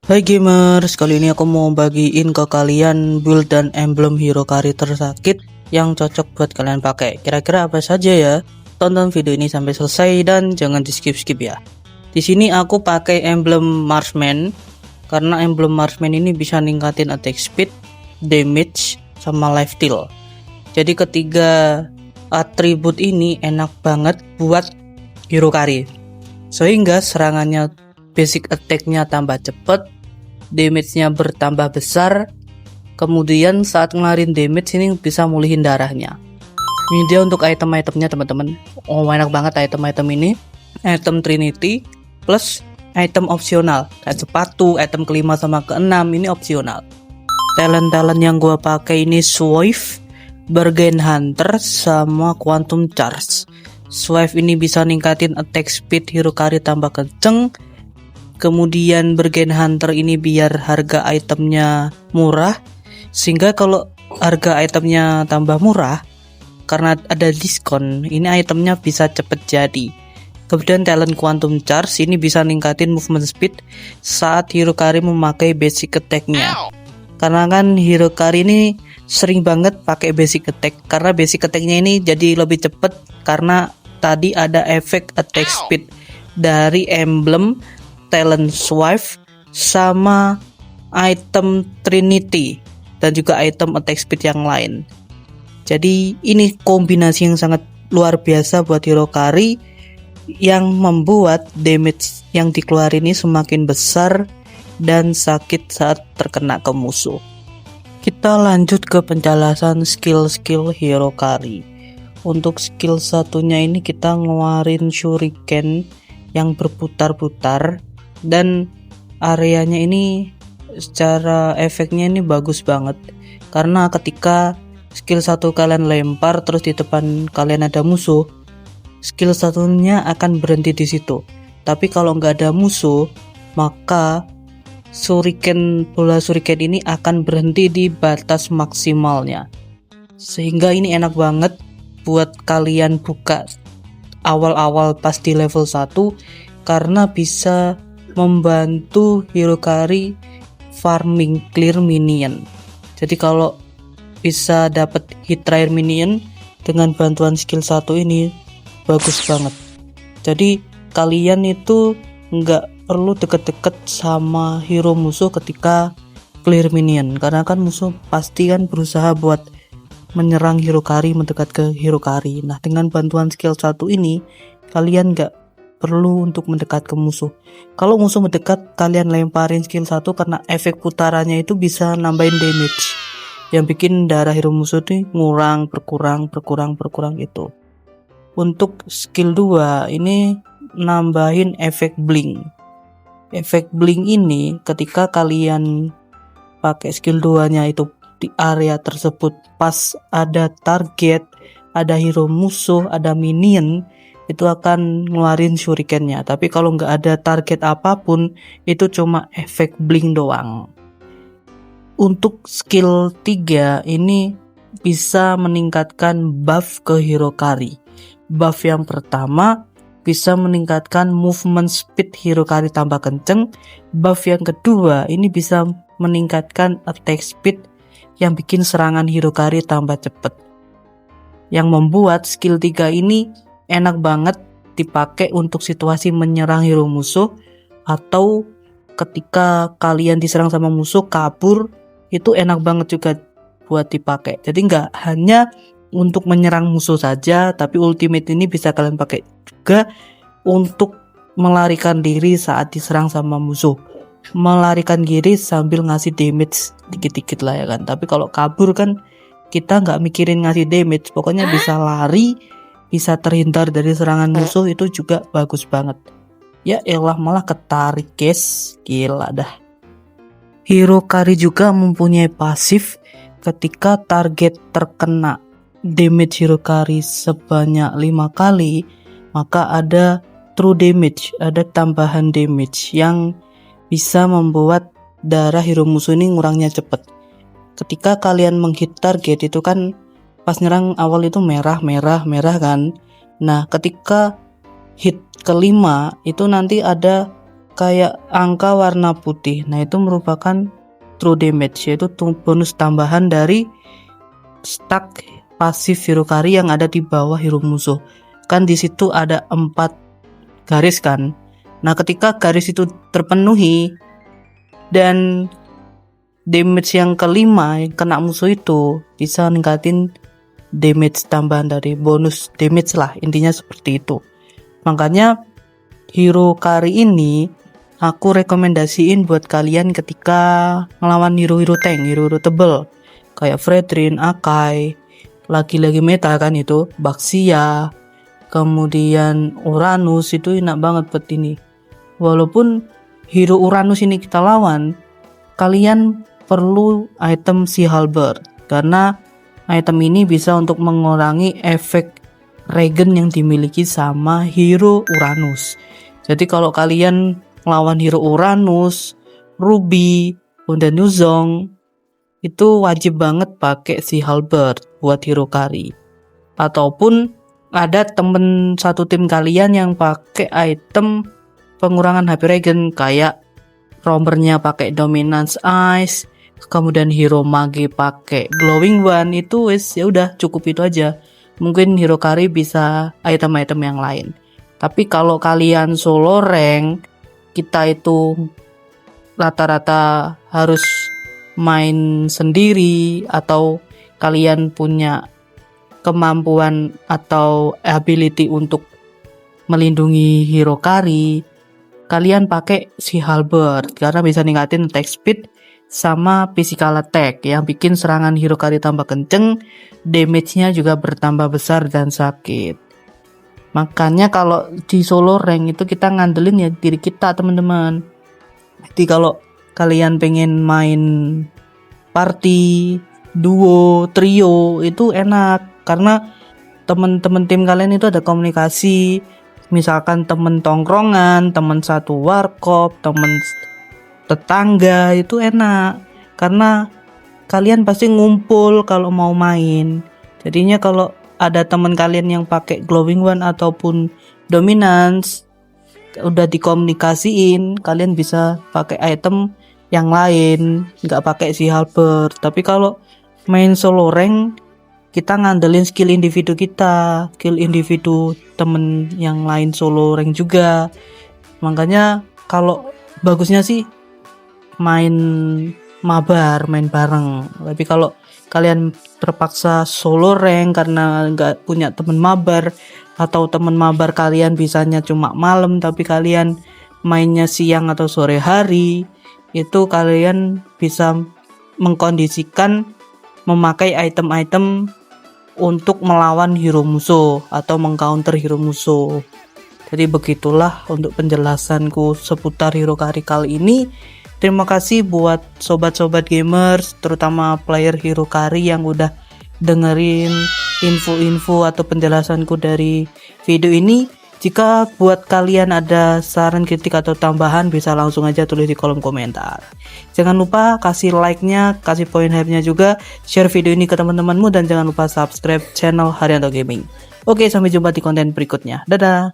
Hai gamers, kali ini aku mau bagiin ke kalian build dan emblem hero kari tersakit yang cocok buat kalian pakai. Kira-kira apa saja ya? Tonton video ini sampai selesai dan jangan di skip-skip ya. Di sini aku pakai emblem Marksman karena emblem Marksman ini bisa ningkatin attack speed, damage, sama life steal. Jadi ketiga atribut ini enak banget buat hero kari. Sehingga serangannya basic attack-nya tambah cepet, damage-nya bertambah besar, kemudian saat ngelarin damage ini bisa mulihin darahnya. Ini dia untuk item-itemnya teman-teman. Oh, enak banget item-item ini. Item Trinity plus item opsional kayak sepatu, item kelima sama keenam ini opsional. Talent-talent yang gua pakai ini Swift, Bargain Hunter sama Quantum Charge. Swift ini bisa ningkatin attack speed hero kari tambah kenceng. Kemudian Bargain Hunter ini biar harga itemnya murah, sehingga kalau harga itemnya tambah murah karena ada diskon, ini itemnya bisa cepet jadi. Kemudian talent Quantum Charge ini bisa ningkatin movement speed saat hero kari memakai basic attack-nya. Karena kan hero kari ini sering banget pakai basic attack, karena basic attack-nya ini jadi lebih cepet karena tadi ada efek attack speed dari emblem talent Swift sama item Trinity dan juga item attack speed yang lain. Jadi ini kombinasi yang sangat luar biasa buat hero kari yang membuat damage yang dikeluarin ini semakin besar dan sakit saat terkena ke musuh. Kita lanjut ke penjelasan skill-skill hero kari. Untuk skill satunya ini kita ngeluarin shuriken yang berputar-putar, dan areanya ini secara efeknya ini bagus banget karena ketika skill satu kalian lempar terus di depan kalian ada musuh, skill satunya akan berhenti di situ. Tapi kalau nggak ada musuh, maka bola shuriken ini akan berhenti di batas maksimalnya. Sehingga ini enak banget buat kalian buka awal-awal pas di level 1 karena bisa membantu hero kari farming clear minion. Jadi kalau bisa dapat hit rare minion dengan bantuan skill 1 ini bagus banget. Jadi kalian itu nggak perlu deket-deket sama hero musuh ketika clear minion, karena kan musuh pasti kan berusaha buat menyerang hero kari, mendekat ke hero kari. Nah, dengan bantuan skill 1 ini kalian nggak perlu untuk mendekat ke musuh. Kalau musuh mendekat, kalian lemparin skill 1 karena efek putarannya itu bisa nambahin damage yang bikin darah hero musuh ini berkurang gitu. Untuk skill 2 ini nambahin efek blink. Efek blink ini ketika kalian pakai skill 2-nya itu di area tersebut pas ada target, ada hero musuh, ada minion, itu akan ngeluarin shurikennya. Tapi kalau nggak ada target apapun, itu cuma efek blink doang. Untuk skill 3 ini bisa meningkatkan buff ke hero kari. Buff yang pertama bisa meningkatkan movement speed hero kari tambah kenceng. Buff yang kedua ini bisa meningkatkan attack speed yang bikin serangan hero kari tambah cepet. Yang membuat skill 3 ini enak banget dipakai untuk situasi menyerang hero musuh, atau ketika kalian diserang sama musuh kabur, itu enak banget juga buat dipakai. Jadi nggak hanya untuk menyerang musuh saja, tapi ultimate ini bisa kalian pakai juga untuk melarikan diri saat diserang sama musuh. Melarikan diri sambil ngasih damage dikit-dikit lah ya kan. Tapi kalau kabur kan kita nggak mikirin ngasih damage, pokoknya bisa lari, bisa terhindar dari serangan musuh, itu juga bagus banget. Ya elah, malah ketarik guys, gila dah. Hero kari juga mempunyai pasif ketika target terkena damage hero kari sebanyak 5 kali, maka ada true damage, ada tambahan damage yang bisa membuat darah hero musuh ini ngurangnya cepet. Ketika kalian menghit target itu kan pas nyerang awal itu merah kan. Nah, ketika hit kelima itu nanti ada kayak angka warna putih. Nah, itu merupakan true damage, yaitu bonus tambahan dari stack pasif Hirokari yang ada di bawah hero musuh. Kan di situ ada 4 garis kan. Nah, ketika garis itu terpenuhi dan damage yang kelima yang kena musuh itu bisa ningkatin damage tambahan dari bonus damage lah, intinya seperti itu. Makanya Hirokari ini aku rekomendasiin buat kalian ketika ngelawan hero-hero tank, hero-hero tebel kayak Fredrin, Akai, lagi-lagi meta kan itu, Baxia, kemudian Uranus, itu enak banget buat ini. Walaupun hero Uranus ini kita lawan, kalian perlu item Sea Halberd karena item ini bisa untuk mengurangi efek regen yang dimiliki sama hero Uranus. Jadi kalau kalian lawan hero Uranus, Ruby, dan Yuzong, itu wajib banget pakai Sea Halberd buat Hirokari. Ataupun ada temen satu tim kalian yang pakai item pengurangan HP regen kayak Rombernya pakai Dominance Ice, kemudian hero Mage pakai Glowing One, itu ya udah cukup itu aja. Mungkin Hirokari bisa item-item yang lain. Tapi kalau kalian solo rank, kita itu rata-rata harus main sendiri atau kalian punya kemampuan atau ability untuk melindungi Hirokari, kalian pakai Sea Halberd karena bisa ningkatin attack speed sama physical attack yang bikin serangan Hirokari tambah kenceng, damage-nya juga bertambah besar dan sakit. Makanya kalau di solo rank itu kita ngandelin ya diri kita, teman-teman. Jadi kalau kalian pengen main party, duo, trio, itu enak karena teman-teman tim kalian itu ada komunikasi. Misalkan temen tongkrongan, temen satu warkop, temen tetangga, itu enak karena kalian pasti ngumpul kalau mau main. Jadinya kalau ada temen kalian yang pakai Glowing One ataupun Dominance, udah dikomunikasiin, kalian bisa pakai item yang lain, nggak pakai Sea Halberd. Tapi kalau main solo rank, kita ngandelin skill individu kita, skill individu temen yang lain solo rank juga. Makanya kalau bagusnya sih main mabar, main bareng. Tapi kalau kalian terpaksa solo rank karena nggak punya temen mabar, atau temen mabar kalian bisanya cuma malam tapi kalian mainnya siang atau sore hari, itu kalian bisa mengkondisikan memakai item-item untuk melawan hero musuh atau mengcounter hero musuh. Jadi begitulah untuk penjelasanku seputar Hirokari kali ini. Terima kasih buat sobat-sobat gamers, terutama player Hirokari yang udah dengerin info-info atau penjelasanku dari video ini. Jika buat kalian ada saran, kritik, atau tambahan, bisa langsung aja tulis di kolom komentar. Jangan lupa kasih like-nya, kasih poin hype-nya juga, share video ini ke teman-temanmu, dan jangan lupa subscribe channel Haryanto Gaming. Oke, sampai jumpa di konten berikutnya. Dadah!